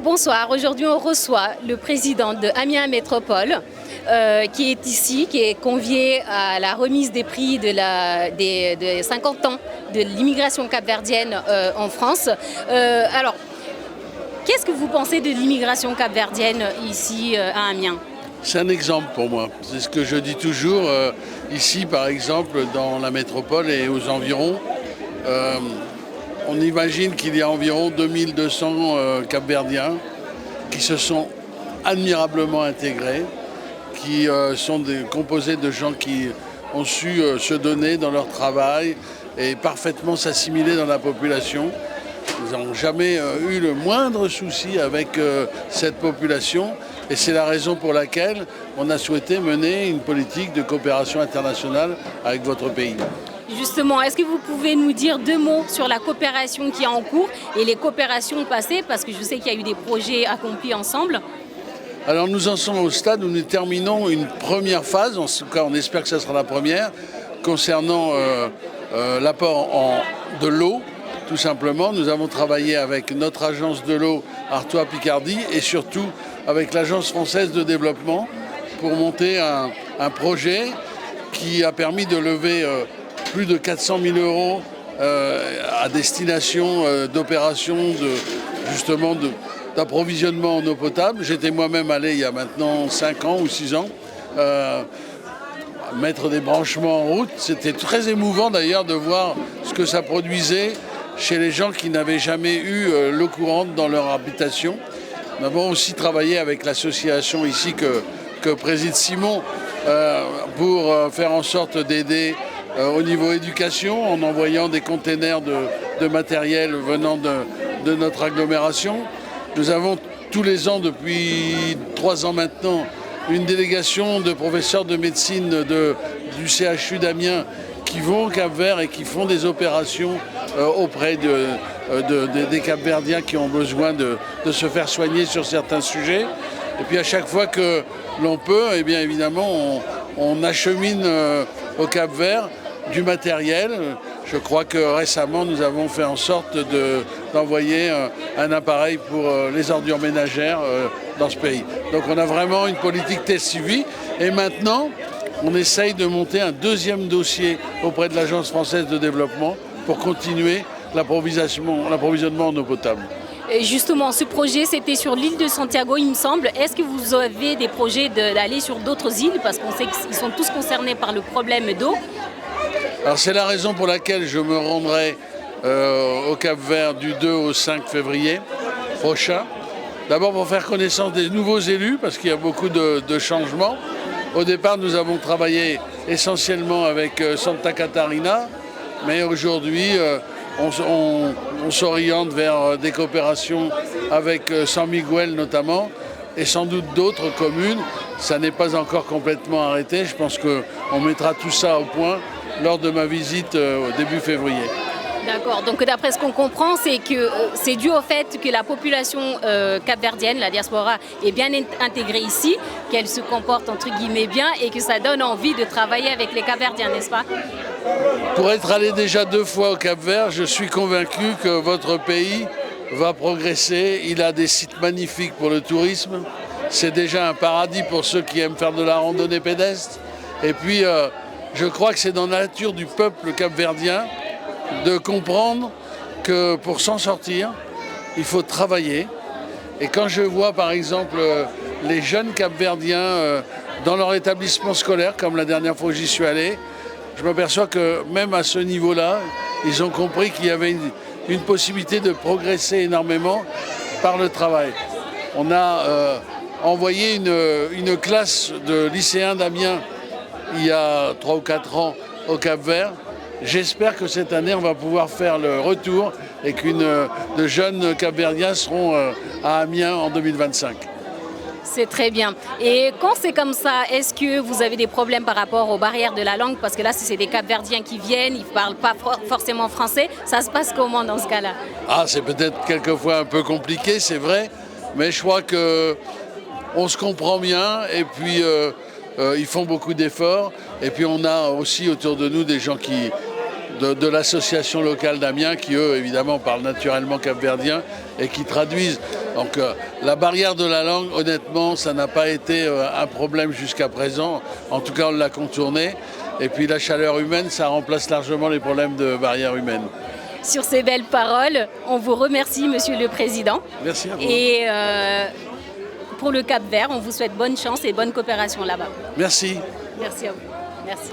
Bonsoir, aujourd'hui on reçoit le président de Amiens Métropole qui est ici, qui est convié à la remise des prix des 50 ans de l'immigration capverdienne en France. Alors, qu'est-ce que vous pensez de l'immigration capverdienne ici à Amiens ? C'est un exemple pour moi. C'est ce que je dis toujours. Ici, par exemple, dans la métropole et aux environs, on imagine qu'il y a environ 2200 Capverdiens qui se sont admirablement intégrés, qui sont composés de gens qui ont su se donner dans leur travail et parfaitement s'assimiler dans la population. Nous n'avons jamais eu le moindre souci avec cette population et c'est la raison pour laquelle on a souhaité mener une politique de coopération internationale avec votre pays. Justement, est-ce que vous pouvez nous dire deux mots sur la coopération qui est en cours et les coopérations passées, parce que je sais qu'il y a eu des projets accomplis ensemble. Alors nous en sommes au stade où nous terminons une première phase, en tout cas on espère que ce sera la première, concernant l'apport de l'eau. Tout simplement, nous avons travaillé avec notre agence de l'eau Artois Picardie et surtout avec l'Agence française de développement pour monter un projet qui a permis de lever plus de 400 000 euros à destination d'opérations d'approvisionnement en eau potable. J'étais moi-même allé il y a maintenant 5 ans ou 6 ans mettre des branchements en route. C'était très émouvant d'ailleurs de voir ce que ça produisait chez les gens qui n'avaient jamais eu l'eau courante dans leur habitation. Nous avons aussi travaillé avec l'association ici que préside Simon pour faire en sorte d'aider au niveau éducation en envoyant des containers de matériel venant de notre agglomération. Nous avons tous les ans depuis 3 ans maintenant une délégation de professeurs de médecine du CHU d'Amiens qui vont au Cap-Vert et qui font des opérations auprès des Capverdiens qui ont besoin de se faire soigner sur certains sujets. Et puis à chaque fois que l'on peut, eh bien évidemment, on achemine au Cap-Vert du matériel. Je crois que récemment, nous avons fait en sorte d'envoyer un appareil pour les ordures ménagères dans ce pays. Donc on a vraiment une politique test suivi. Et maintenant, on essaye de monter un deuxième dossier auprès de l'Agence française de développement pour continuer l'approvisionnement en eau potable. Et justement, ce projet, c'était sur l'île de Santiago, il me semble. Est-ce que vous avez des projets d'aller sur d'autres îles? Parce qu'on sait qu'ils sont tous concernés par le problème d'eau. Alors c'est la raison pour laquelle je me rendrai au Cap-Vert du 2 au 5 février prochain. D'abord pour faire connaissance des nouveaux élus, parce qu'il y a beaucoup de changements. Au départ, nous avons travaillé essentiellement avec Santa Catarina, mais aujourd'hui, on s'oriente vers des coopérations avec San Miguel notamment, et sans doute d'autres communes. Ça n'est pas encore complètement arrêté. Je pense qu'on mettra tout ça au point lors de ma visite au début février. D'accord, donc d'après ce qu'on comprend, c'est que c'est dû au fait que la population capverdienne, la diaspora, est bien intégrée ici, qu'elle se comporte entre guillemets bien et que ça donne envie de travailler avec les Capverdiens, n'est-ce pas? Pour être allé déjà 2 fois au Cap-Vert, je suis convaincu que votre pays va progresser. Il a des sites magnifiques pour le tourisme. C'est déjà un paradis pour ceux qui aiment faire de la randonnée pédestre. Et puis, je crois que c'est dans la nature du peuple capverdien de comprendre que pour s'en sortir, il faut travailler. Et quand je vois par exemple les jeunes Capverdiens dans leur établissement scolaire, comme la dernière fois où j'y suis allé, je m'aperçois que même à ce niveau-là, ils ont compris qu'il y avait une possibilité de progresser énormément par le travail. On a envoyé une classe de lycéens d'Amiens il y a 3 ou 4 ans au Cap-Vert. J'espère que cette année, on va pouvoir faire le retour et de jeunes Capverdiens seront à Amiens en 2025. C'est très bien. Et quand c'est comme ça, est-ce que vous avez des problèmes par rapport aux barrières de la langue? Parce que là, si c'est des Capverdiens qui viennent, ils ne parlent pas forcément français. Ça se passe comment dans ce cas-là? Ah, c'est peut-être quelquefois un peu compliqué, c'est vrai. Mais je crois qu'on se comprend bien et puis ils font beaucoup d'efforts. Et puis on a aussi autour de nous des gens de l'association locale d'Amiens qui, eux, évidemment, parlent naturellement capverdien et qui traduisent. Donc la barrière de la langue, honnêtement, ça n'a pas été un problème jusqu'à présent. En tout cas, on l'a contourné. Et puis la chaleur humaine, ça remplace largement les problèmes de barrière humaine. Sur ces belles paroles, on vous remercie, Monsieur le Président. Merci à vous. Et pour le Cap-Vert, on vous souhaite bonne chance et bonne coopération là-bas. Merci. Merci à vous. Merci.